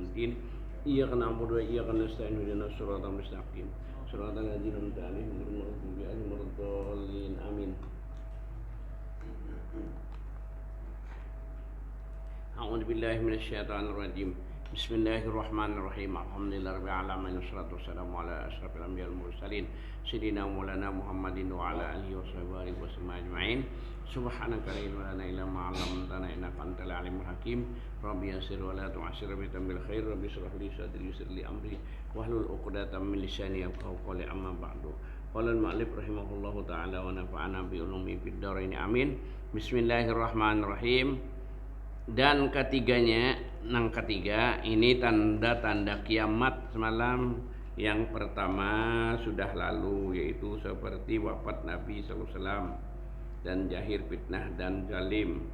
yaumiddin. Iyyaka na'budu wa iyyaka nasta'in ihdinas siratal mustaqim. Siratal ladzina an'amta 'alaihim ghairil maghdubi 'alaihim waladdallin. Amin. A'udzu billahi minasyaitonir rajim. Bismillahirrahmanirrahim. Alhamdulillahirabbil alamin wassalatu wassalamu ala asyrafil anbiya'i wal mursalin sayyidina Maulana Muhammadin wa ala alihi washabihi wasallam ajma'in. Subhanaka la ilma lana illa ma 'allamtana innaka antal alimul hakim. Rabbi yassir wa la tu'assir bi tambil khair. Rabbi shrah li sadri yassir li amri wahlul 'uqdatam min lisani yafqahu qawli amma ba'du. Qala al-mu'allif rahimahullahu ta'ala wa nafa'ana bi ulumi fid dharain amin. Bismillahirrahmanirrahim. Dan ketiganya, yang ketiga ini tanda-tanda kiamat semalam. Yang pertama sudah lalu, yaitu seperti wafat Nabi SAW dan jahir fitnah dan zalim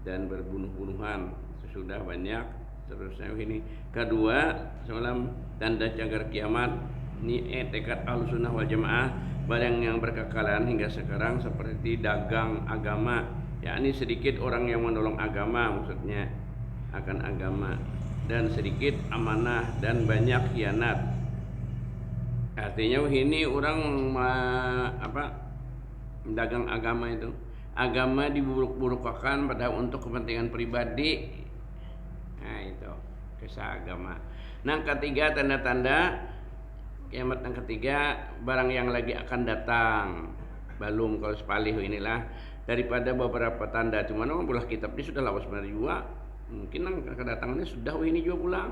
dan berbunuh-bunuhan, sudah banyak. Terusnya ini kedua semalam tanda cagar kiamat ini tekad Ahlussunnah wal Jamaah, barang yang berkekalan hingga sekarang seperti dagang agama, yakni sedikit orang yang menolong agama, maksudnya akan agama, dan sedikit amanah dan banyak khianat. Artinya ini orang dagang agama itu, agama diburuk-burukkan padahal untuk kepentingan pribadi. Nah itu kisah agama. Nah ketiga tanda-tanda kiamat yang ketiga, barang yang lagi akan datang. Belum kalau sepalih inilah daripada beberapa tanda, cuman orang belah kitab ini sudah lawas benar juga, mungkin kedatangannya sudah ini juga pulang.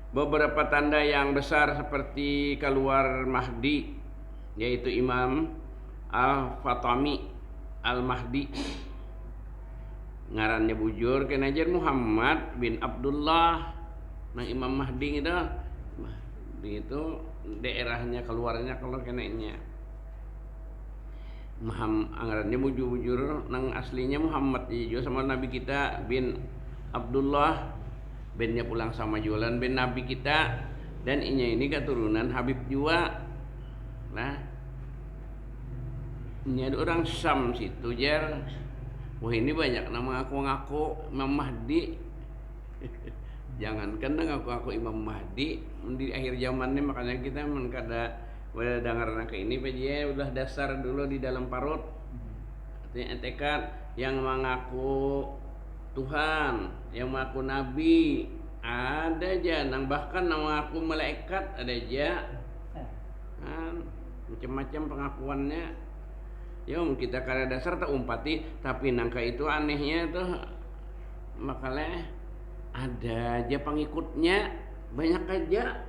Beberapa tanda yang besar seperti keluar Mahdi, yaitu Imam Al-Fatami Al-Mahdi, ngarannya bujur kenajar Muhammad bin Abdullah. Nah Imam Mahdi itu daerahnya keluarnya kalau kenanya anggarannya bujur-bujur nang aslinya Muhammad juga sama Nabi kita bin Abdullah, binnya pulang sama jualan bin Nabi kita, dan ini keturunan Habib juga. Nah ini ada orang Syam situ jar. Wah ini banyak nama ngaku-ngaku Imam Mahdi. Jangankan ngaku-ngaku Imam Mahdi di akhir zaman ini, makanya kita kada udah dengar ke ini PJ udah dasar dulu di dalam parut. Artinya tekad yang mengaku Tuhan, yang mengaku Nabi ada aja, nang bahkan mengaku malaikat ada aja. Macam-macam pengakuannya. Yo kita kada dasar tak umpati, tapi nangka itu anehnya tuh makanya ada aja pengikutnya banyak aja.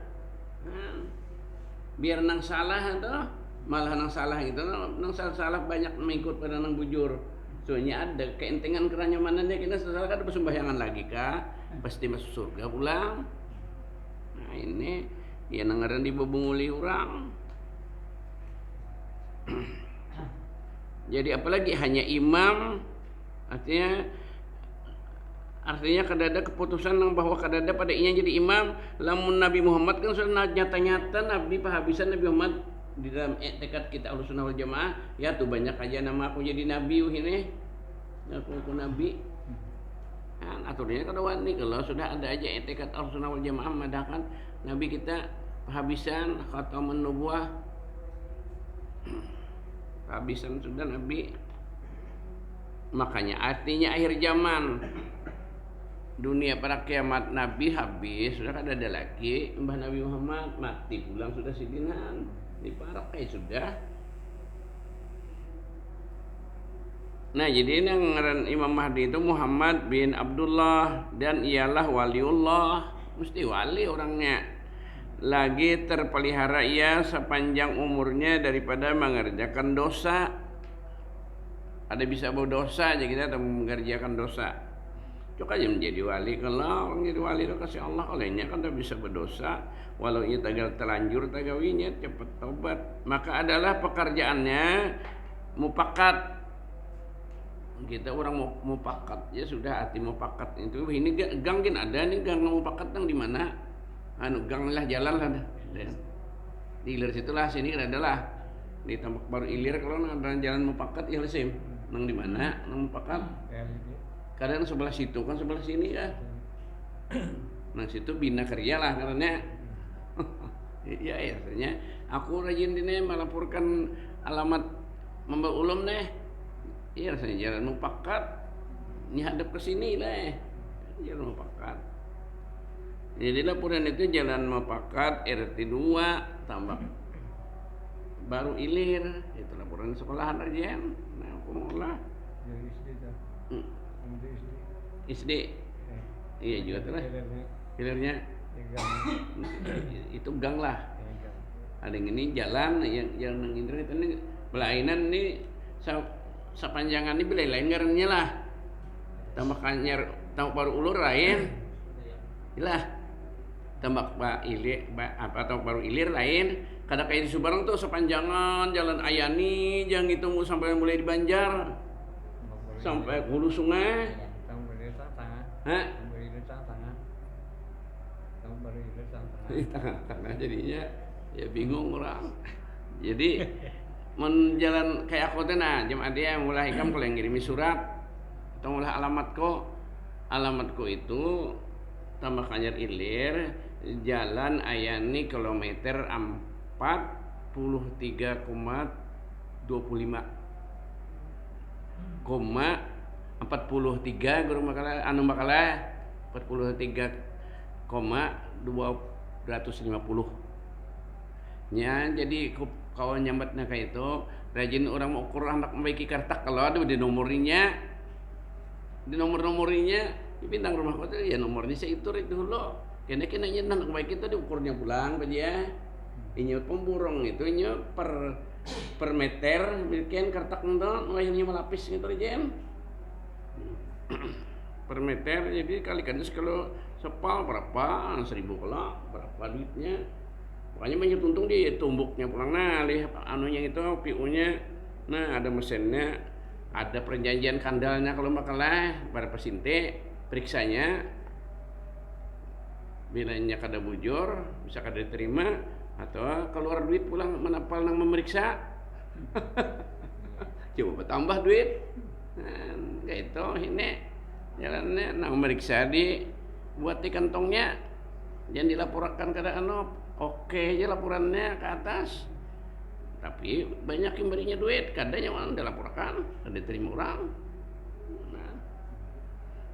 Biar nang salah tuh malah nang salah gitu, nang salah banyak mengikut pada nang bujur. Soalnya ada keentengan keranya mana nih kita salah kan bersembahyangan lagi kah pasti masuk surga pulang. Nah ini ya nangaran dibebunguli orang. Jadi apalagi hanya imam, artinya kadada keputusan yang bahwa kadada pada inya jadi imam. Lamun Nabi Muhammad kan sudah nyata-nyata Nabi pahabisan Nabi Muhammad di dalam tekad kita Ahlussunnah wal Jamaah, ya tuh banyak aja nama aku jadi nabi ini, aku nabi. Kan aturnya kada wani kalau sudah ada aja tekad Ahlussunnah wal Jamaah madakan Nabi kita pahabisan khatamun nubuwah. Pahabisan sudah Nabi. Makanya artinya akhir zaman dunia pada kiamat Nabi habis, sudah ada lagi Mbah Nabi Muhammad mati pulang sudah sidinan diparak sudah. Nah jadi yang ngaran Imam Mahdi itu Muhammad bin Abdullah, dan ialah waliullah, mesti wali orangnya, lagi terpelihara ia sepanjang umurnya daripada mengerjakan dosa. Ada bisa berdosa aja kita atau mengerjakan dosa. Cuk aja menjadi wali. Kalau orang jadi wali itu kasih Allah olehnya kan udah bisa berdosa, walau ia terlanjur tagawinya cepat tobat. Maka adalah pekerjaannya mupakat. Kita orang mupakat ya sudah, hati mupakat itu ini gangin ada nih gang mupakat yang di mana? Gang lah jalan lah di ilir situlah sini kan adalah di Tambak Baru Ilir. Kalau ada jalan mupakat ya lesim nang di mana nang mupakat kadang sebelah situ kan sebelah sini kan Nah situ bina kerja lah karena ya biasanya aku rajin dini melaporkan alamat Mamba Ulum deh. Iya rasanya jalan Mupakat ini hadap ke sini lah. Jalan Mupakat. Jadi laporan itu jalan Mupakat RT 2 tambah baru Ilir itu laporan sekolahan aja. Nah aku ngolah Dari SD dah. Dari SD. SD. Iya juga tuh lah. Hilirnya itu gang lah. Ada yang ini jalan yang internet ini belainan ini sepanjangan ini belai lain garannya lah. Tambah kanyar tambah baru ulur lain. Ilah. Tambah tambah baru ilir lain. Kada kayak di Subarang tuh sepanjangan jalan Ayani yang itu mau sampai mulai di Banjar sampai hulu sungai. Hah? Tengah jadinya ya bingung orang. Jadi menjalan kayak aku tuh nah jemaah dia mulai ikam kalau yang ngirimi surat atau mulai alamatku itu tambah Kanyar Ilir jalan Ayani kilometer 43,25 43 guru makalah 43,250 nya jadi kawan nyambatnya kayak itu rajin orang mau ukur anak membaiki kartak kalau ada di nomornya bintang rumah kota ya nomornya saya itu dulu kena anak baik itu diukurnya pulang aja ini pemburung itu ini per meter bikin kartak nonton wayangnya melapis gitu aja per meter jadi kalikan kalau sepal berapa 1.000 kalau berapa duitnya makanya banyak untung di tumbuknya pulang nah lihat anunya itu PU-nya nah ada mesinnya ada perjanjian kandalnya kalau makalah pada pesinte periksanya bilanya kada bujur bisa kada diterima atau keluar duit pulang menapal nang memeriksa coba tambah duit nah, kayak itu ini jalannya nang memeriksa di buat di kantongnya jangan dilaporkan kada oke aja laporannya ke atas tapi banyak yang berinya duit kadanya orang dilaporkan kada diterima orang nah,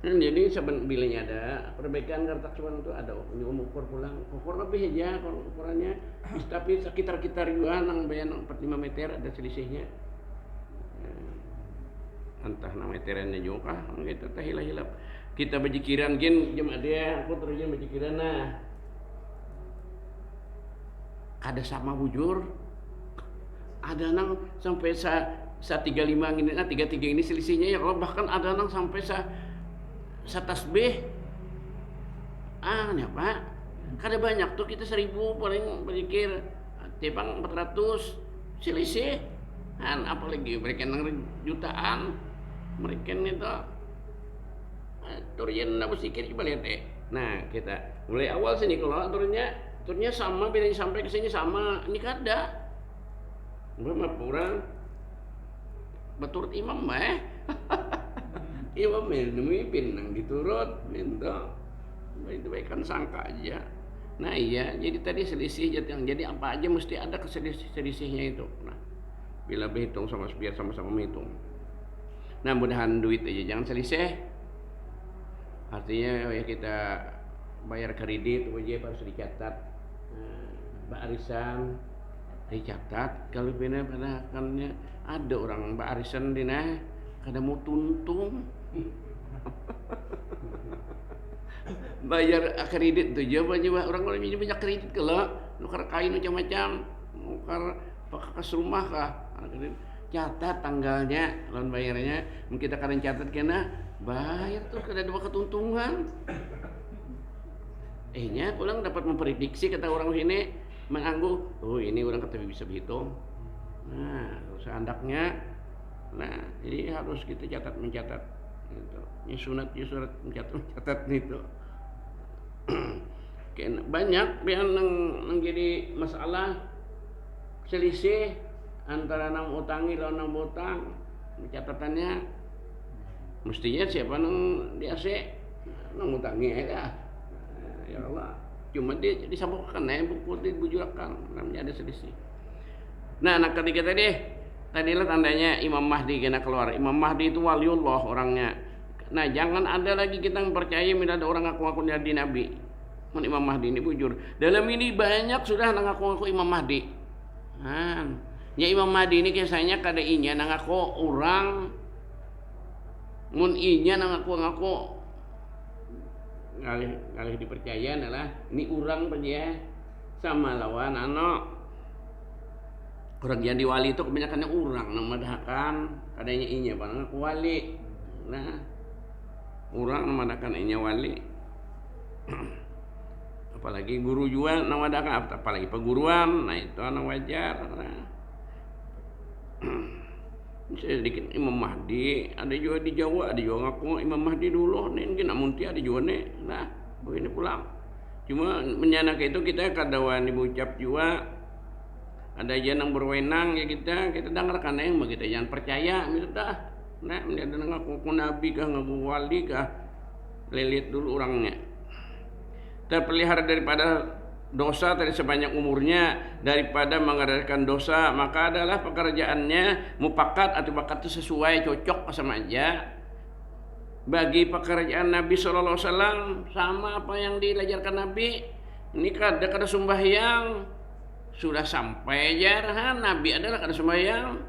jadi bilanya ada perbaikan kartak cuman itu ada ukur pulang ukur lebih aja kalau ukurannya tapi sekitar juga nang bayan 45 meter ada selisihnya entah nang meterannya juga kita teh hilap kita berjikiran gen jam ada aku terus berjikiran nah ada sama bujur ada nang sampai sa 35 ini nah 33 ini selisihnya ya kalau bahkan ada nang sampai sa tasbih nih Pak kada banyak tuh kita 1.000 paling berzikir tepang 400 selisih apalagi mereka nang jutaan mereka itu turun nak berzikir coba lihat nah kita mulai awal sini kalau turunnya sama bedanya sampai ke sini sama ini kada berapa orang beturut imam imam mimpin nang diturut minta itu baikkan sangka aja nah iya jadi tadi selisih jadi apa aja mesti ada selisihnya itu nah bila berhitung biar sama-sama menghitung nah mudahan duit aja jangan selisih artinya ya kita bayar kredit wajib harus dicatat barisan dicatat kalau benar pada akannya ada orang barisan dina kada mau tuntung bayar kredit tuh jawab orang minjem banyak kredit kalau nukar kain macam-macam nukar pakas rumah kah catat tanggalnya lawan bayarnya kita kadang catat kena bayar tuh kada ada ketuntungan nya pulang dapat memprediksi kata orang sini mengangguk ini orang kata bisa berhitung nah seandaknya nah jadi harus kita mencatat gitu surat mencatat gitu banyak yang jadi masalah selisih antara nang utangi lawan nang utang catatannya mestinya siapa nang di AC nang utangi ya Ya Allah. Cuma dia disambungkan buku dibujurkan, namanya ada selisih. Nah, ketika tadilah tandanya Imam Mahdi kena keluar. Imam Mahdi itu waliullah orangnya. Nah, jangan ada lagi kita yang percaya bila ada orang ngaku-ngaku jadi nabi. Imam Mahdi ini bujur. Dalam ini banyak sudah ngaku-ngaku Imam Mahdi. Nah, ya Imam Mahdi ini kisahnya kada inya ngaku orang mun inya ngaku-ngaku ngalih dipercaya adalah ini orang percaya sama lawan orang jadi wali itu kebanyakannya orang namadakan kadanya inya bang ngaku wali. Nah, orang namadakan inya wali. Apalagi guru juga namadakan, apalagi peguruan, nah itu wajar. Nah, sedikit Imam Mahdi ada juga di Jawa, ada juga ngaku Imam Mahdi dulu nih namun ada juga nih. Nah, begini pulang. Cuma menyanak itu kita kadawan diucap juga ada yang berwenang ya kita dengarkan yang begitu jangan percaya gitu dah. Nah, menjadi ngaku nabi kah ngaku wali kah lihat dulu orangnya. Terpelihara daripada dosa tadi sebanyak umurnya daripada mengadakan dosa, maka adalah pekerjaannya mupakat atau bakat itu sesuai cocok sama aja bagi pekerjaan Nabi Sallallahu Alaihi Wasallam sama apa yang diajarkan Nabi. Ini kada sembahyang sudah sampai ajaran Nabi adalah kada sembahyang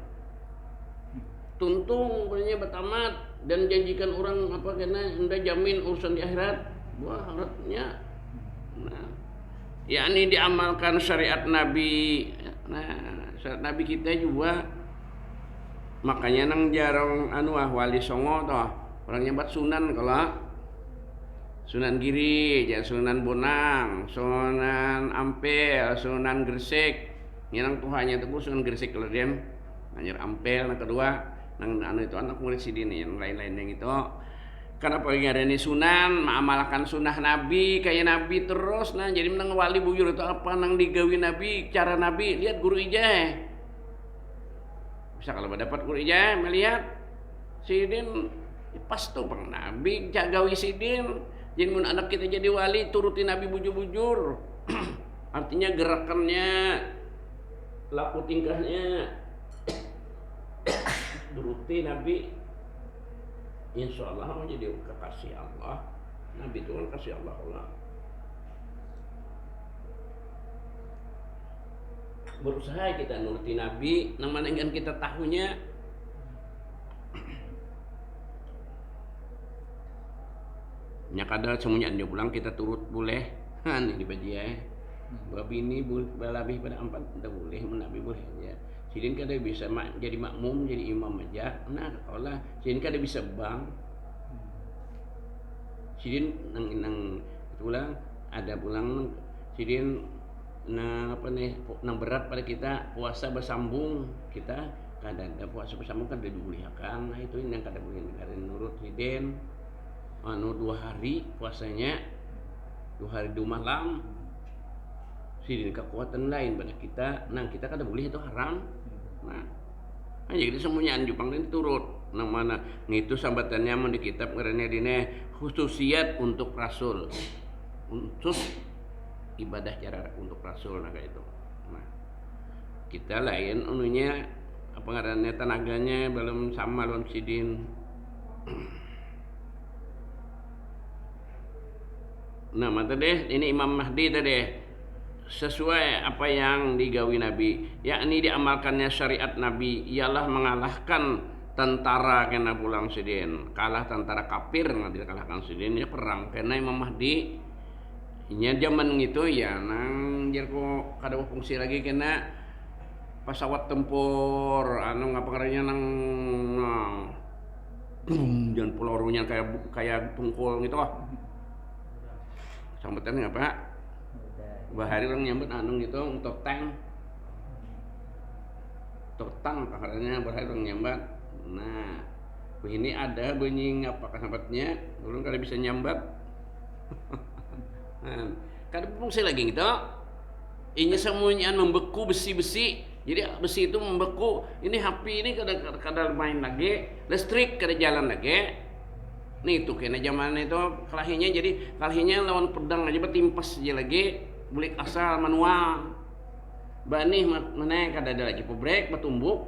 tuntung punya bertamat dan janjikan orang apa kena hendak jamin urusan di akhirat. Wah, akhiratnya. Nah, yakni diamalkan syariat Nabi. Nah, syariat Nabi kita juga makanya nang jarang wali songo toh orang nyebat sunan kalau Sunan Giri, ya Sunan Bonang, Sunan Ampel, Sunan Gresik. Yang Tuhannya itu Sunan Gresik kalau dia nanyar Ampel. Yang kedua nang itu anak murid sidin yang lain-lain yang itu. Kenapa ada ini sunan, mengamalkan sunnah Nabi kayak Nabi terus. Nah, jadi menang wali bujur itu apa nang digawi Nabi, cara Nabi. Lihat guru ijah. Bisa kalau dapat guru ijah melihat sidin pas tuh bang Nabi jagawi sidin. Jadi mun anak kita jadi wali turuti Nabi bujur-bujur. Artinya gerakannya, laku tingkahnya turuti Nabi. Insya Allah menjadi kekasih Allah. Nabi itu kan kasih Allah. Berusaha kita nuruti Nabi, namanya kan kita tahunya. Nyakada semuanya dia pulang kita turut boleh. Ini dibaji ya. Babi ini lebih pada 4 tidak boleh, Nabi boleh aja. Sidin kada bisa jadi makmum, jadi imam aja. Nah, kalau sidin kada bisa bang. Sidin nang pulang ada pulang sidin nang berat pada kita puasa bersambung kita kada ada puasa bersambung kan dibolehkan. Nah, itu yang kada boleh negara nurut sidin. 2 hari puasanya 2 hari 2 malam. Sidin kekuatan lain pada kita. Nah, kita kada boleh itu haram. Nah, jadi semuanya Jepang ini turut nang mana ngitu sambatannya mun di kitab ngarana dine khususiat untuk rasul. Untuk ibadah cara untuk rasul nah kayak itu. Nah, kita lain ununya apa ngarannya tenaganya belum sama lawan sidin. Nah, mata deh ini Imam Mahdi tadi sesuai apa yang digawi Nabi, yakni diamalkannya syariat Nabi ialah mengalahkan tentara kena pulang sidin, kalah tentara kafir nanti kalahkan sidin ya perang karena Imam Mahdi nya zaman itu ya nang jerko kada fungsi lagi kena pesawat tempur ngapakarnya nang jangan pelurunya kayak pungkul gitu sambutannya apa bahari orang nyambut gitu untuk tank katanya bahari orang nyambat. Nah, ini ada bunyi apa sahabatnya belum kada bisa nyambat. Nah, kada fungsi lagi gitu. Ini semuanya membeku besi-besi. Jadi besi itu membeku. Ini HP ini kada main lagi, listrik kada jalan lagi. nih tuh kena zaman itu kalahinya jadi kalahinya lawan pedang aja betimpas aja lagi bulik asal manual banih mana kada ada lagi pobrek batumbuk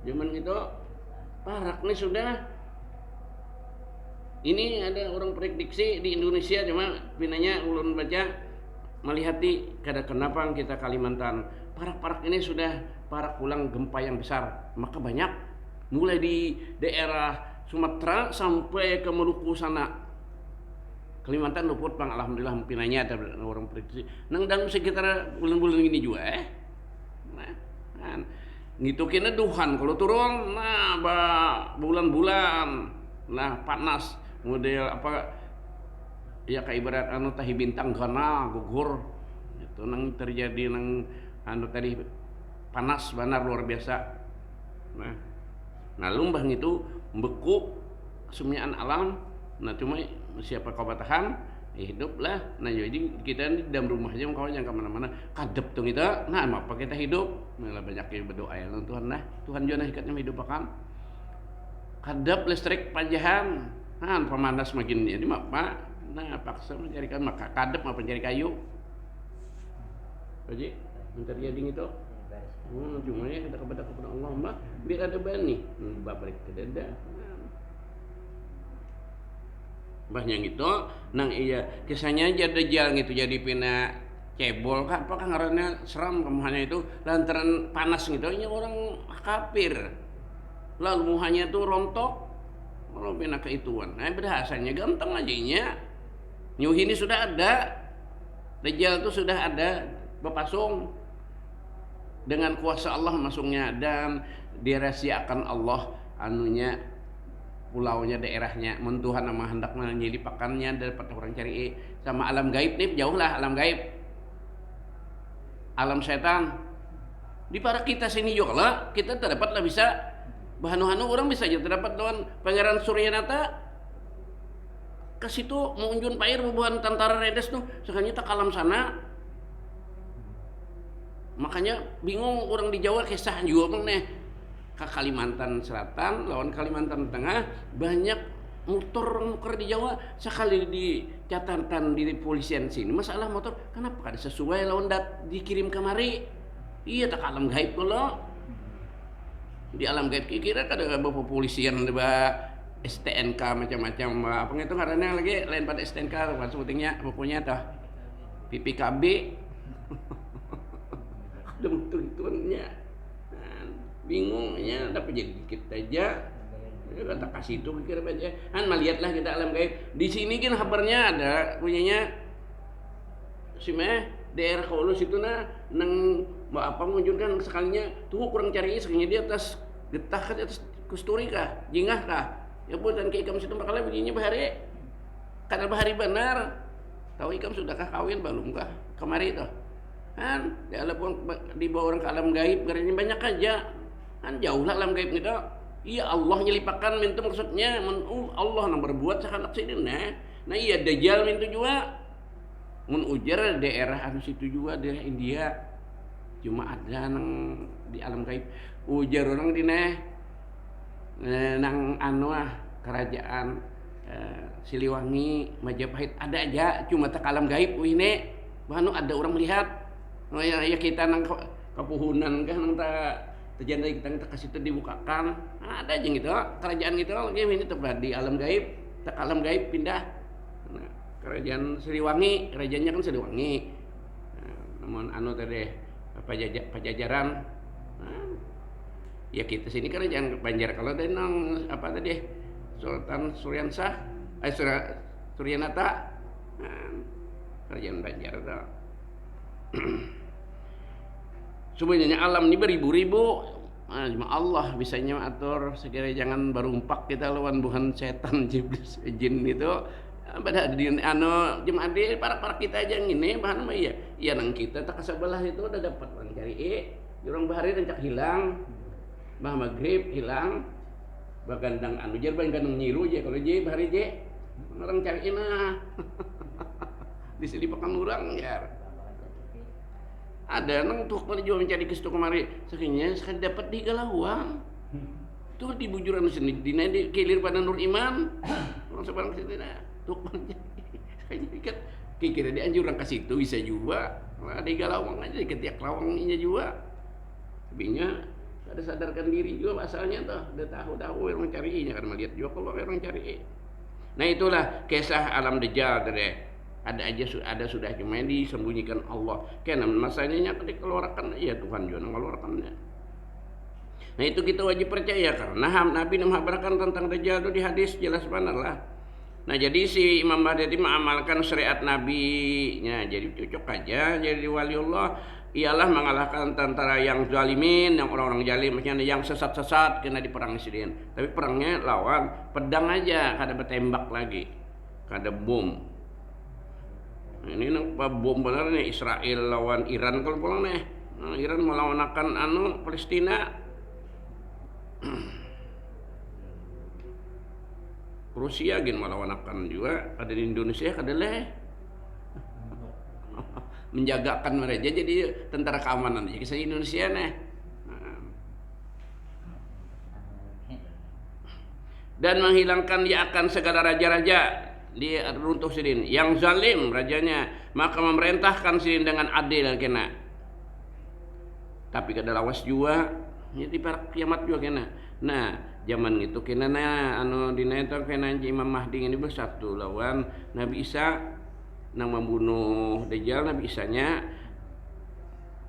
zaman itu parak nih sudah ini ada orang prediksi di Indonesia cuma pinanya ulun baca melihati kada kenapa kita Kalimantan parak-parak ini sudah parak ulang gempa yang besar maka banyak mulai di daerah Sumatera sampai ke Maluku sana Kalimantan luput bang alhamdulillah pinanya ada orang prediksi nang dalam sekitar bulan-bulan ini juga nah kan gitu kena Tuhan kalau turun nah bulan-bulan nah panas model apa ya kayak ibarat anu tahi bintang gana gugur itu nang terjadi nang anu tadi panas benar luar biasa nah lumbah itu beku kesunyaan alam nah cuma siapa kau batahan hiduplah nah jadi kita di dalam rumah aja kau jangan kemana-mana kadep tuh kita nah apa kita hidup malah banyak yang berdoa ya Tuhan nah Tuhan juga hikatnya hidup akan kadep listrik pajahan nah pemanas makin jadi apa nah paksa mencari kayu maka kadep apa mencari kayu jadi terjadi itu cuma ya kita kepada Allah mbak biar ada bani balik ke dada bahnya gitu nang iya kisahnya aja Dajjal gitu jadi pina cebol kan apakah ngarannya seram kemuhannya itu lantaran panas gitu ini orang kafir lalu muhanya itu rontok kalau pina keituan nah berhasanya ganteng aja nya nyuh ini sudah ada Dajjal itu sudah ada bepasung dengan kuasa Allah masuknya dan dirahasiakan Allah anunya pulaunya daerahnya mentuhan nama hendak menyelipakannya dapat orang cari sama alam gaib nih jauh lah alam gaib alam setan di para kita sini juga lah kita terdapat lah bisa bahanu-hanu orang bisa aja terdapat dengan Pangeran Suryanata ke situ mau unjun pair bubuhan tantara redes tuh sekalinya tak alam sana makanya bingung orang di Jawa kisah juga nih ke Kalimantan Selatan lawan Kalimantan Tengah banyak motor di Jawa sekali di catatan di polisian sini masalah motor kenapa kada sesuai lawan dikirim kemari iya tak alam gaib lo di alam gaib kira kada bapak polisian ba STNK macam-macam apa itu karena lagi lain pada STNK sebutnya pokoknya tah PPKB betul-betulnya bingungnya tapi jadi dikit aja kata kasih itu kira aja kan melihatlah kita alam gaib di sini kan kabarnya ada punyanya si daerah Kaulus itu nang apa menunjukkan sekalinya tuh kurang cari sekalinya di atas getah kan di atas kusturi kah jingah kah ya buatan ke ikam situ bakalan begini bahari karena bahari benar tahu ikam sudahkah kawin belum kah kemari itu kan di bawah orang ke alam gaib karena banyak aja kan jauh lah alam gaib gitu iya Allah nyelipakan mintu maksudnya Allah yang berbuat sehanak sini nah iya Dajjal mintu juga mun ujar daerah anu situ juga daerah India cuma ada nang di alam gaib ujar orang di nang anu kerajaan Siliwangi Majapahit ada aja cuma tak alam gaib ini bahanu ada orang melihat oh ya kita nang kepuhunan kan nang terjadi kita kasih itu dibukakan ada aja gitu kerajaan gitu lagi ini tepat di alam gaib tak alam gaib pindah nah, kerajaan Siliwangi kerajaannya kan Siliwangi namun anu tadi Pajajaran nah, ya kita sini kerajaan Banjar kalau ada nang apa tadi Sultan Suryansah Suryanata nah, kerajaan Banjar itu sebenarnya alam ini beribu-ribu cuma Allah bisanya atur sekiranya jangan berumpak kita lawan buhan setan jin itu pada di anu cuma di para kita aja yang ini bahan mah iya nang kita tak kasabelah itu udah dapat orang cari orang bahari rencak hilang bah maghrib hilang bagandang anu jer bagandang nyiru je kalau je bahari je orang cari diselipakan orang ya ada nang tuh kalau jual mencari ke situ kemari sekalinya sekali dapat 3 lawang Tuh di bujuran sini dina di kilir pada Nur Iman. Orang sebarang sini nah. Tuh kan kira dianjurkan ke situ bisa juga. Nah, di Galawang aja di ketiak lawangnya juga. Tapinya ada sadarkan diri juga asalnya tuh. Udah tahu orang carinya kan melihat juga kalau orang cari. Nah itulah kisah alam Dajjal tadi. Ada sudah cuma disembunyikan Allah. Karena masanya dikeluarkan ya Tuhan juga mengeluarkannya. Nah itu kita wajib percaya karena Nabi menghabarkan tentang Dajjal itu di hadis jelas benar lah. Nah jadi si Imam Mahdi mengamalkan syariat Nabi-nya, jadi cocok aja jadi waliullah ialah mengalahkan tentara yang zalimin, yang orang-orang zalim, maksudnya yang sesat-sesat kena diperangi sidin. Tapi perangnya lawan pedang aja, kada bertembak lagi, kada bom. Nah, ini bom benar nih Israel lawan Iran kalau pulang nih. Nah, Iran melawan Palestina. Rusia gin melawan juga ada di Indonesia kada leh menjagakan mereka jadi tentara keamanan jadi kisah Indonesia nih. Dan menghilangkan dia akan segala raja-raja di runtuh sidin yang zalim rajanya, maka memerintahkan sidin dengan adil kena. Tapi kada lawas juga jadi para kiamat juga kena. Nah zaman itu kena dina itu kena Imam Mahdi ini bersatu lawan Nabi Isa nang membunuh Dajjal. Nabi Isanya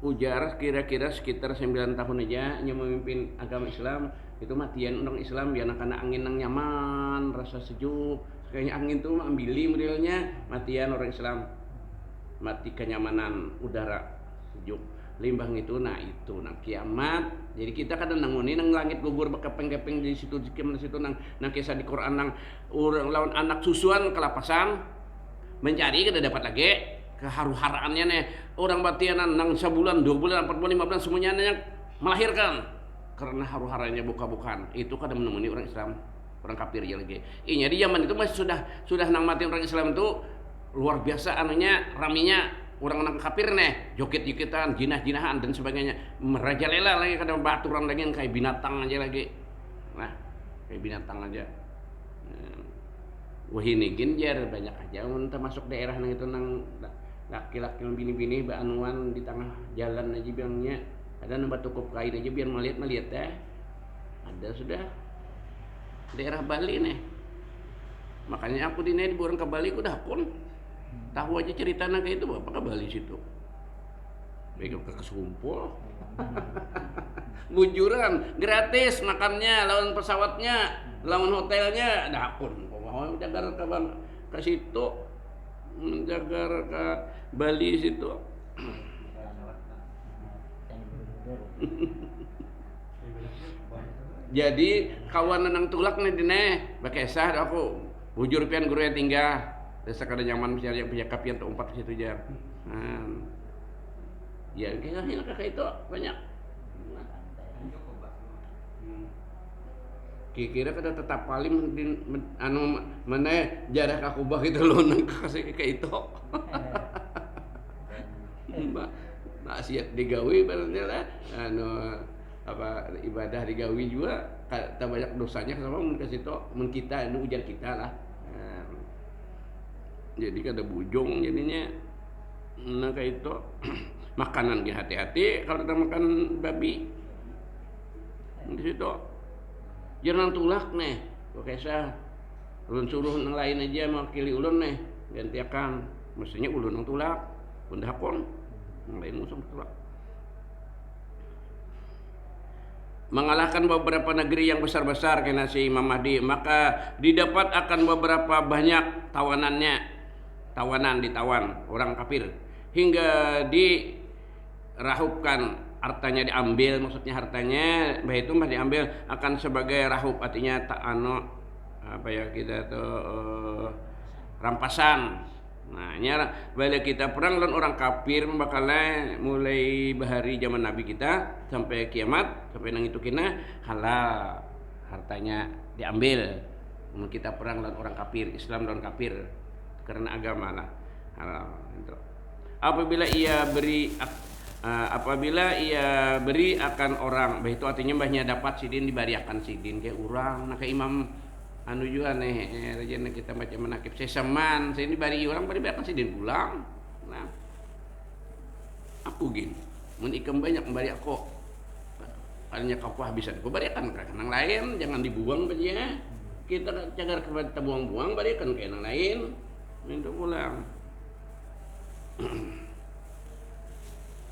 ujar kira-kira sekitar 9 tahun aja yang memimpin agama Islam itu matian orang Islam biar karena angin yang nyaman rasa sejuk kayaknya angin tuh ambili modelnya matian orang Islam mati kenyamanan udara sejuk limbang itu. Nah itu kiamat. Jadi kita kadang nanguni nang langit gugur bekepeng-kepeng di situ nang kisah di Quran nang orang lawan anak susuan kelapasan mencari kada dapat lagi keharu-haraannya nih orang batianan nang sebulan 2 bulan 4 bulan 5 bulan semuanya yang melahirkan karena haru-haranya buka-bukaan itu kadang menemani orang Islam orang kafir aja lagi. Iya di zaman itu masih sudah nang mati orang Islam itu luar biasa raminya orang kafir nih joget-jogetan jinah-jinahan dan sebagainya merajalela lagi kadang baturan lagi yang kayak binatang aja lagi. Nah kayak binatang aja. Wah ini ginjar banyak aja termasuk daerah nang itu nang laki-laki bini-bini baanuan di tengah jalan aja bilangnya ada nambah tukup kain aja biar melihat ada sudah daerah Bali nih. Makanya aku di bulan ke Bali aku dah pun tahu aja ceritanya kayak itu apa ke Bali situ. Baik ke kesumpul. Bujuran gratis makannya lawan pesawatnya lawan hotelnya dah pun mau jaga ke situ menjaga ke Bali situ. Jadi kawan nang tulak nih dine bakesah aku bujur pian guru yang tinggal desa kada nyaman misalnya punya kapian tuh umpat ke situ jar. Ya kayak itu banyak. Kira kada tetap paling mana jarak aku bah itu loh nang kasih kayak itu. Maksiat digawi berarti lah ibadah digawi juga tak banyak dosanya sama mun ke situ mun kita ujar kita lah. Jadi kada bujung jadinya nah kayak itu. Makanan ge hati-hati kalau kita makan babi di situ jangan tulak nih kok ulun suruh nang lain aja mewakili ulun nih gantiakan mestinya ulun nang tulak pundah pun nang lain musuh tulak. Mengalahkan beberapa negeri yang besar-besar kena si Imam Mahdi maka didapat akan beberapa banyak tawanan ditawan orang kafir hingga dirahupkan hartanya diambil maksudnya hartanya baik itu diambil akan sebagai rahup artinya kita tuh rampasan. Nah balik kita perang lawan orang kafir bakalnya mulai bahari zaman Nabi kita sampai kiamat sampai nang itu kena halal hartanya diambil. Kita perang lawan orang kafir Islam lawan kafir karena agama lah halal itu. Apabila ia beri apabila ia beri akan orang, bah itu artinya mbahnya dapat sidin dibari akan sidin kayak orang, nah kayak imam anu juga nih, rajin kita baca menakib sesaman, saya dibari orang bari akan sidin pulang, nah aku gini, mun ikam banyak membari aku, hanya kau habisan, aku barikan ke yang lain, jangan dibuang saja, kita cagar kita buang-buang, barikan ke yang lain, minta pulang.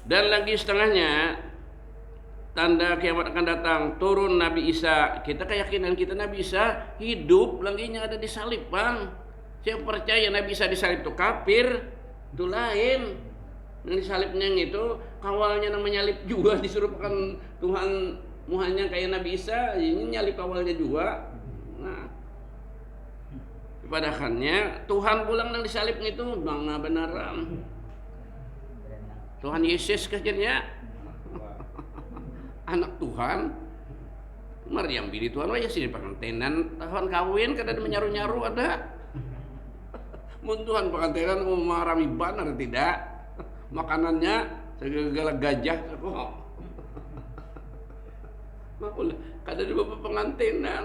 Dan lagi setengahnya tanda kiamat akan datang, turun Nabi Isa. Kita keyakinan kita Nabi Isa hidup, laginya ada disalib, Bang. Siapa percaya Nabi Isa disalib itu kafir, itu lain. Yang disalibnya itu kawalnya namanya nyalip juga, disuruh pakan Tuhan Muhannya kayak Nabi Isa, ini nyalip kawalnya juga. Nah, padahalnya Tuhan pulang dan disalib itu bangga beneran. Tuhan Yesus kejadiannya anak Tuhan, Maryam bini Tuhan aja sini pengantinan Tuhan kawin kadang menyaru-nyaru ada. Mun Tuhan pengantinan mau marami banar tidak, makanannya segala gajah kok. Makulah kadang di bapak pengantinan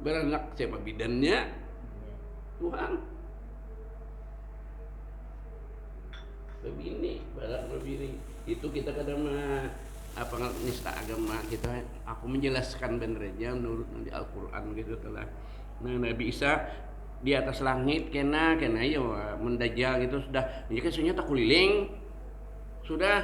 beranak siapa bidannya Tuhan. Begini, barat begini. Itu kita kadang apa nista agama kita, aku menjelaskan bener aja menurut di Al-Qur'an gitu telah. Nah, Nabi Isa di atas langit kena ya mendajal gitu sudah. Ini kan sunya tak kuliling. Sudah.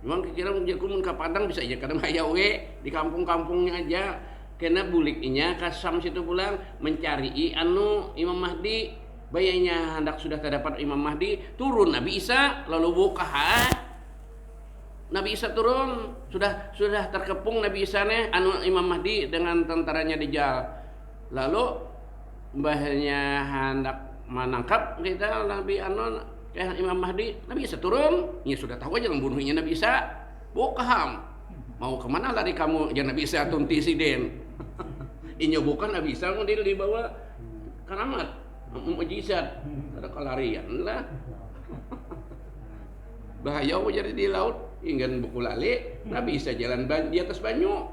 Memang kira menjaku mun ka Padang bisa aja kadang hayawe di kampung-kampungnya aja kena buliknya kasam situ pulang mencari anu Imam Mahdi. Bayanya hendak sudah terdapat Imam Mahdi, turun Nabi Isa lalu buka Nabi Isa turun, sudah terkepung Nabi Isa anu Imam Mahdi dengan tentaranya Dajjal. Lalu mbahnya hendak menangkap kita Nabi anu Imam Mahdi, Nabi Isa turun, ya sudah tahu aja membunuhnya Nabi Isa, buka mau kemana lari kamu? Jangan Nabi Isa tunti siden. Inyo bukan Nabi Isa ngodil dibawa karamat. Mujizat ada kelarian lah. Bahaya jadi di laut ingin buku lali Nabi Isa jalan di atas banyu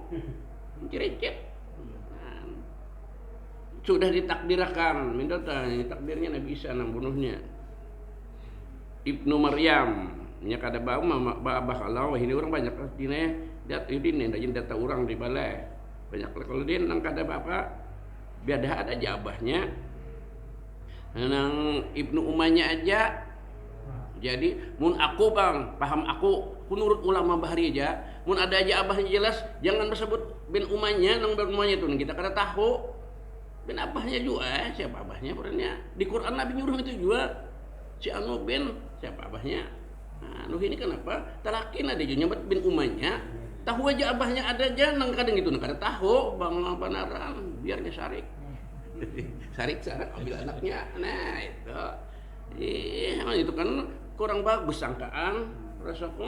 cerecet. Sudah ditakdirkan minta takdirnya Nabi Isa nang bunuhnya Ibnu Maryam nya kada bau babah Allah ini orang banyak dine dat ini nih data orang di balai banyak kalau dia nang kada bapak biada ada jabahnya nang Ibnu Umayyah aja. Jadi mun aku Bang paham aku menurut ulama bahari aja mun ada aja abahnya jelas jangan disebut bin Umayyah nang bin Umayyah itu kita kada tahu bin abahnya juga siapa abahnya perannya di Quran Nabi nyuruh itu juga si anu bin siapa abahnya. Nah, nu ini kenapa talakin ada juga nyebut bin Umayyah tahu aja abahnya ada aja nang kadang gitu nang kada tahu Bang panaran biarnya sarik. Sarik ambil anaknya, nah itu kan kurang bagus sangkaan rasaku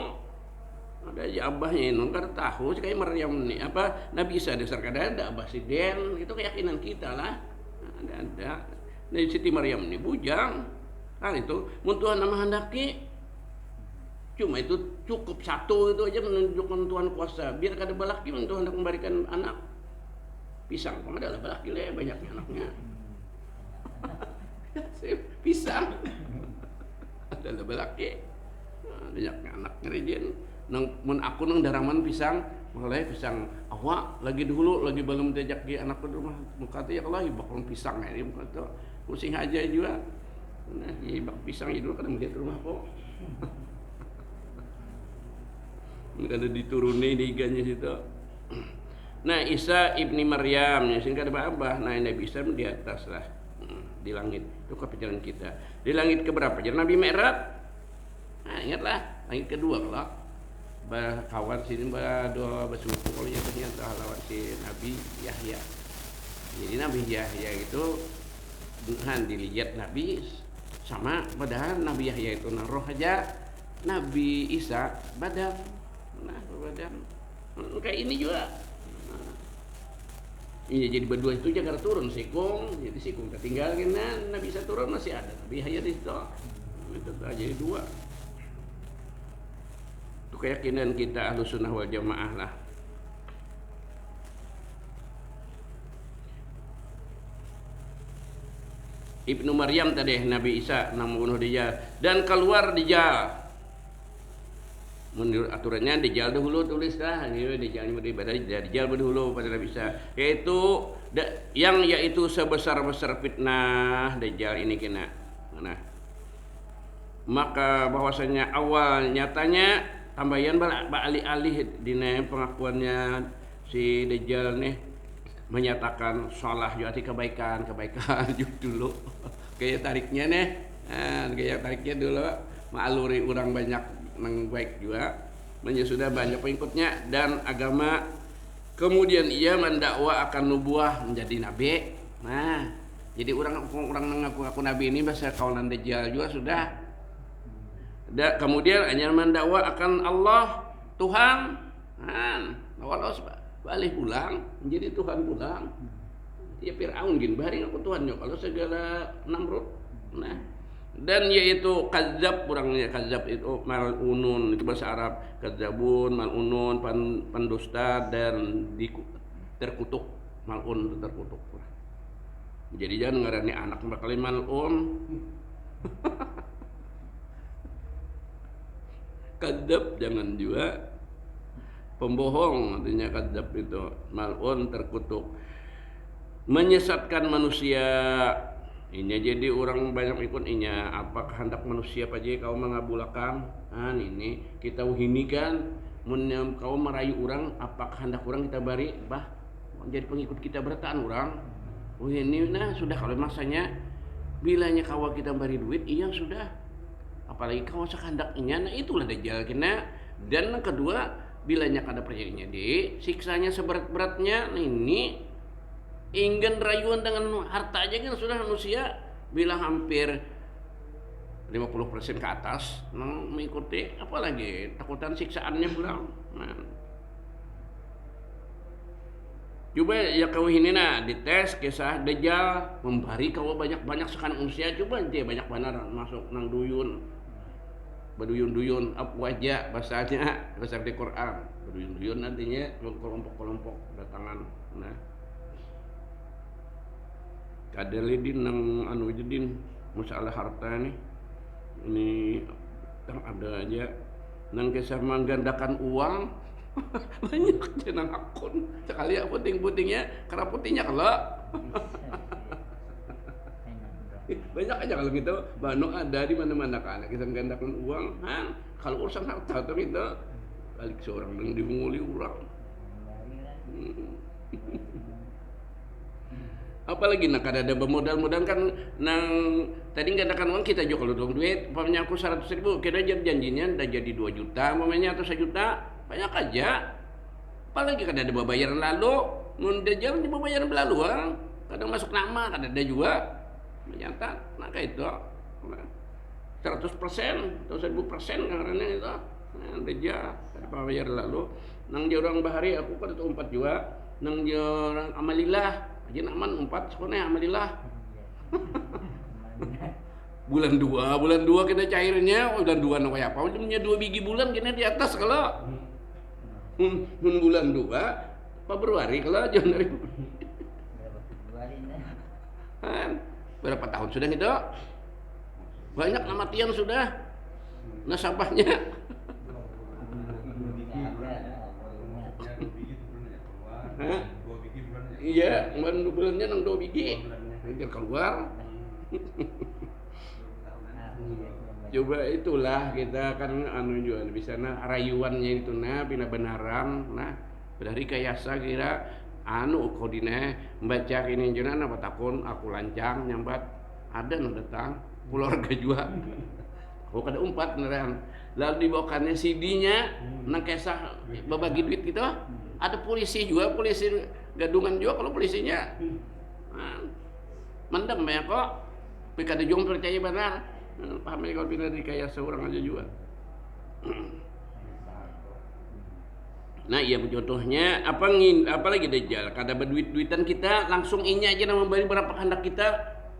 ada aja abahnya ini kan tahu kayak Maryam nih apa Nabi Isa dasar kada ada abah siden itu keyakinan kita lah ada dari Siti Maryam ini bujang hal itu mun Tuhan nama handaki cuma itu cukup satu itu aja menunjukkan Tuhan kuasa biar kada balaki mun Tuhan hendak memberikan anak pisang, kamu adalah balaki le banyaknya anaknya. Pisang adalah balaki banyaknya anaknya rejin. Nang mun aku nang daraman pisang, mulai pisang awak lagi dulu lagi belum diajak di anak ke rumah muka ya Allah bakal pisang ini muka tu pusing aja juga. Nah, ibak pisang itu kadang dia ke rumah kok. Kada dituruni di iganya situ. Nah Isa ibni Maryam sehingga ada abah. Nah Nabi Isa di atas lah di langit itu kepikiran kita di langit keberapa jadi Nabi Mi'raj. Nah ingatlah langit kedua kalau kawan sini dua bersuku kalau ternyata lawan si Nabi Yahya. Jadi Nabi Yahya itu Tuhan dilihat Nabi sama padahal Nabi Yahya itu roh aja Nabi Isa badan. Nah badan kayak ini juga. Iya jadi berdua itu jaga turun sikung, jadi sikung ketinggal kena Nabi Isa turun masih ada Nabi Yahya di situ. Itu aja dua. Itu keyakinan kita Ahlus Sunnah wal Jamaah lah. Ibnu Maryam tadi Nabi Isa nang membunuh Dajjal dan keluar Dajjal. Menurut aturannya Dajjal dahulu tulislah Dajjal dahulu pada Nabi Isa, yaitu yaitu sebesar-besar fitnah Dajjal ini kena. Nah, maka bahwasanya awal nyatanya tambahan alih-alih dina pengakuannya si Dajjal nih menyatakan salah jadi kebaikan dulu kayak tariknya nih, kayak tariknya dulu ma'aluri orang banyak nang baik juga sudah banyak pengikutnya dan agama, kemudian ia mendakwa akan nubuah menjadi nabi. Nah, jadi orang mengaku nabi ini bahasa kaulan Dajjal juga sudah. Kemudian hanya mendakwa akan Allah Tuhan, walau balik pulang menjadi Tuhan pulang. Ya Fir'aun gin baring aku Tuhannya kalau segala Namrud. Nah, dan yaitu kadzab, orangnya kadzab itu mal'unun, itu bahasa Arab, kadzabun, mal'unun, pendusta dan terkutuk. Mal'un terkutuk. Jadi jangan ngarani anak bakal mal'un. Kadzab jangan juga, pembohong artinya kadzab itu, mal'un terkutuk, menyesatkan manusia. Ini jadi orang banyak ikut inya apa kehendak manusia aja kau mengabulakan. Ini kita uhinikan mun kau merayu orang apa kehendak orang kita bari bah jadi pengikut kita bertaan orang. Ini nah sudah kalau masanya bilanya kawa kita bari duit iya sudah, apalagi kau kehendaknya, nah itulah Dajjal kena. Dan yang kedua, bilanya kada percayanya di siksanya seberat-beratnya. Nah ini ingin rayuan dengan harta aja kan sudah manusia bila hampir 50% ke atas mengikuti, apalagi takutan siksaannya pulang. Nah, coba ya kau ini nah dites kisah Dajjal membari kau banyak sekarang manusia, coba dia banyak benar masuk nang duyun berduyun-duyun apa wajah bahasanya bahasa di Quran. Berduyun-duyun nantinya kelompok-kelompok datangan. Nah, kadelidin nang anu jedin masalah harta ini ada aja nang kisah menggandakan uang banyak jenang akun sekali ya puting-putingnya karena putihnya kalau banyak aja kalau gitu bano ada di mana-mana kan kisah menggandakan uang. Kalau urusan harta tuh itu balik seorang yang dimunguli orang. Apalagi nak ada bermodal-modal kan nang tadi gandakan uang kita juga kalau dong duit umpamanya aku 100.000 kita janjinya udah jadi 2 juta umpamanya atau 1 juta banyak aja. Apalagi kan ada bayaran lalu mun Dajjal di bayaran belalu kadang masuk nama kan ada juga ternyata nah kayak itu 100% atau 1000% karena itu Dajjal ada bayaran lalu nang dia orang bahari aku kan itu 4 juga nang dia orang amalillah aja aman 4 sebenarnya amalillah. bulan 2 kita cairnya bulan 2 nak kayak apa punya 2 biji bulan kena di atas kalau bulan 2 Februari kalau Januari berapa tahun sudah itu banyak kematian sudah nasabahnya. Iya, bulannya nang 2 biji biar keluar. Coba itulah kita kan anu juga di sana rayuannya itu bina benaran dari kayasa kira anu kodine membaca ini jenana apa takun aku lancang nyambat ada nu datang keluarga juga. Oh kada 4 beneran. Lalu dibawakannya CD-nya nang kesah babagi duit gitu. Ada polisi juga, polisi gadungan juga kalau polisinya. Mendem ya kok. Tapi kada jong percaya benar. Paham kalau pindah di kayak seorang aja juga. Nah, iya contohnya apalagi Dajjal kada berduit-duitan kita langsung inya aja nama bari berapa kehendak kita.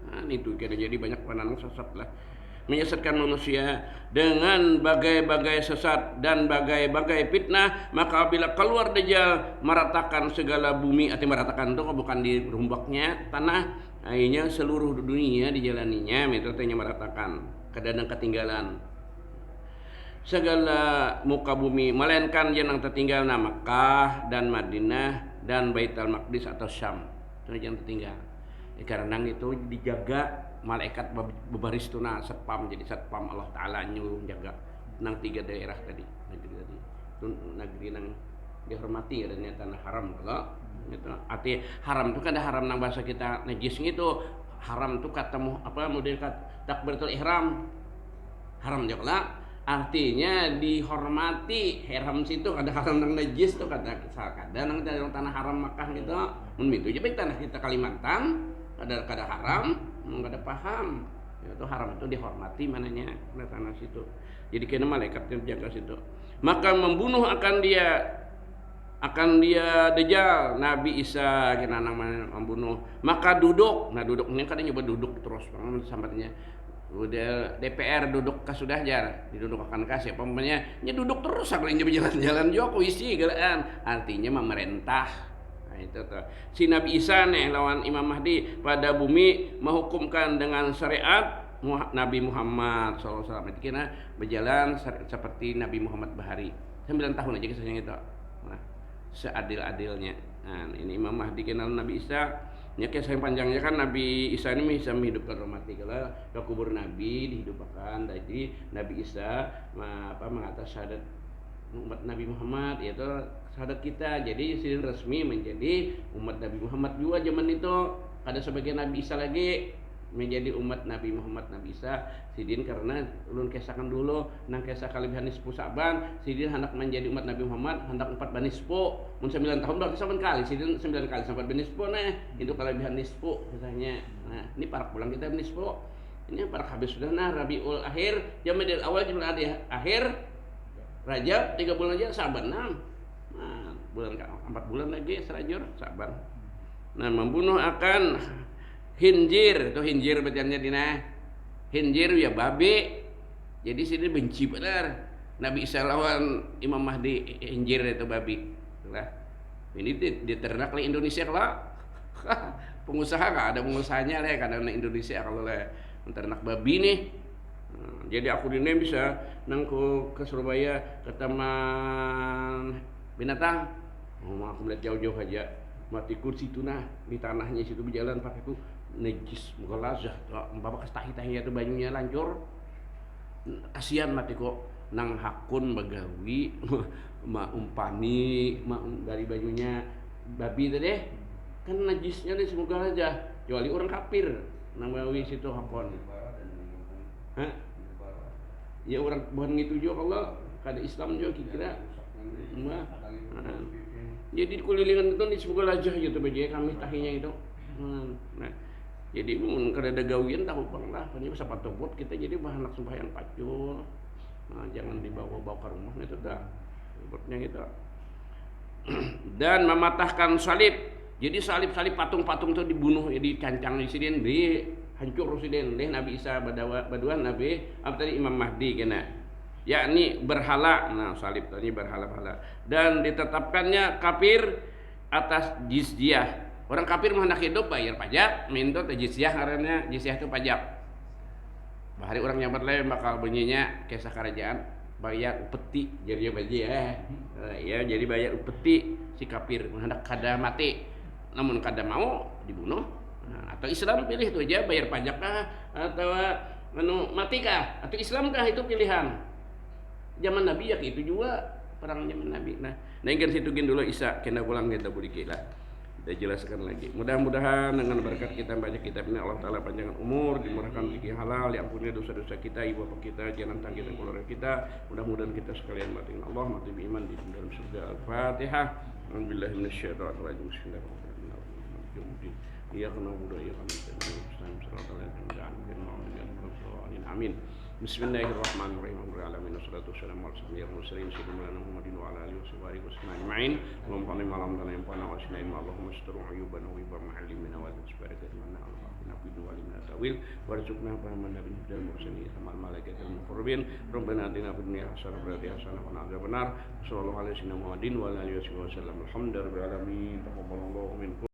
Nah, itu kira jadi banyak pandangan sesat lah. menyesatkan manusia dengan bagai-bagai sesat dan bagai-bagai fitnah. Maka bila keluar Dajjal meratakan segala bumi, arti meratakan itu bukan di rombaknya tanah, akhirnya seluruh dunia dijalaninya, metodenya meratakan, kadang ketinggalan segala muka bumi, melainkan yang tertinggal Makkah dan Madinah dan Baitul Maqdis atau Syam. Itu yang tertinggal. Karena itu dijaga malaikat bebaris tuna satpam, jadi satpam Allah Taala nyuruh jaga nang 3 daerah tadi. Negeri tadi. Itu negeri nang dihormati adanya tanah haram kalau itu arti haram itu kan ada haram nang bahasa kita najis itu haram itu kata model takbiratul ihram haram juga artinya dihormati. Haram situ ada haram nang najis tuh kata kadang nang tanah haram Makkah gitu mun itu aja baik tanah kita Kalimantan kada haram kada paham itu haram itu dihormati mananya tanah situ. Jadi kena malaikat yang jaga situ. Maka membunuh akan dia Dajjal Nabi Isa kena namanya membunuh. Maka duduk, nah duduk ini kadang nyoba duduk terus sambatnya. Udah DPR duduk sudah jar diduduk akan kasih pokoknya duduk terus sampai jalan-jalan Jokowi sih gelaan artinya memerintah. Nah itu tuh si Nabi Isa nih lawan Imam Mahdi pada bumi menghukumkan dengan syariat Nabi Muhammad SAW. Itu kena berjalan seperti Nabi Muhammad bahari 9 tahun aja kisahnya itu. Nah, seadil-adilnya. Nah ini Imam Mahdi kenal Nabi Isa. Ya kisah yang panjangnya kan Nabi Isa ini bisa menghidupkan umat kalau ke kubur Nabi dihidupkan. Jadi Nabi Isa mengatas syahadat umat Nabi Muhammad yaitu syahadat kita. Jadi sidin resmi menjadi umat Nabi Muhammad juga zaman itu. Ada sebagian Nabi Isa lagi menjadi umat Nabi Muhammad Nabi Isa sidin karena ulun kesakan dulu nang kesah kalebihan nisfu Sa'ban sidin hendak menjadi umat Nabi Muhammad hendak 4 banisfu mun 9 tahun berarti 9 kali sidin 9 kali sampai banisfu nah itu kalebihan nisfu misalnya. Nah ini para pulang kita nisfu ini para habis sudah nah Rabiul Akhir Jamadil Awal Jamadil Akhir Rajab 3 bulan aja Sa'ban 6 nah bulan 4 bulan lagi serajur Sa'ban. Nah membunuh akan Hinjir, itu hinjir bacanya dina. Hinjir ya babi. Jadi sini benci benar. Nabi Isa lawan Imam Mahdi hinjir itu babi. Lah. Ini diternak di Indonesia kalau pengusaha enggak ada pengusahanya lah karena Indonesia kalau lah ternak babi nih. Jadi aku ini bisa nang ke Surabaya ke taman binatang. Aku melihat jauh-jauh aja. Mati kursi itu nah di tanahnya situ berjalan pakai itu najis mughalazah bapak tahi-tahi itu banyunya lancur kasihan mati kok nang hakun bagawi umpani dari banyunya babi tadi kan najisnya nih semoga aja kecuali orang kafir nang bawi situ hakun ya orang bukan gitu juga kalau kada Islam juga kira jadi kulilingan itu di semoga aja gitu bagi kami tahinya itu nah jadi kada ada gawian tahu bang lah ini bisa patobot kita jadi bahan nak sembahyang pacul. Nah, jangan dibawa-bawa ke rumah itu dah buatnya gitu. Dan mematahkan salib. Jadi salib-salib patung-patung itu dibunuh dicancang di sini dihancur sidin deh Nabi Isa baduan Nabi tadi Imam Mahdi kena yakni berhala. Nah salib tadi berhala-hala dan ditetapkannya kafir atas jizyah. Orang kafir mau hendak hidup bayar pajak, minta jizyah karena jizyah itu pajak. Bahari orang nyambat lain bakal bunyinya kisah kerajaan bayar upeti jadi ya jadi bayar upeti si kafir hendak kada mati, namun kada mau dibunuh. Nah, atau Islam pilih itu aja bayar pajak kah atau mati kah atau Islam kah itu pilihan. Zaman Nabi ya itu juga perang zaman Nabi. Nah ingin situ gin dulu Isa kena pulang kita boleh gila. Kita jelaskan lagi. Mudah-mudahan dengan berkat kita baca kitab ini Allah Ta'ala panjangkan umur, dimurahkan rezeki halal, diampuni dosa-dosa kita, ibu bapak kita, jangan tangkis dan keluarga kita. Mudah-mudahan kita sekalian mati dengan Allah, mati beriman di dalam surga. Al-Fatihah. Alhamdulillah minasyaitonirrajim. Bismillahirrahmanirrahim. Iyyaka na'budu wa iyyaka nasta'in. Shiratal ladzina an'amta 'alaihim. Amin. Bismillahirrahmanirrahim. Alamin wassalatu wassalamu ala sayyidil mursalin sayyidina Muhammadin wa ala alihi washabihi wasallam ajma'in. Allahumma salli ala Muhammadin wa ala alihi wa sahbihi Allahumma astur uyubana wa ibam alimina wa tasbaraka mana al-haqina fi duwalina ta'wil warzuqna fahaman nabiyyin wal mursalin sama malaikatil muqarrabin rabbana atina fid dunya hasanah wa fil akhirati hasanah wa qina adzabannar sallallahu alaihi wa sallam Muhammadin wa ala alihi wasallam alhamdulillahi rabbil alamin taqabbalallahu minkum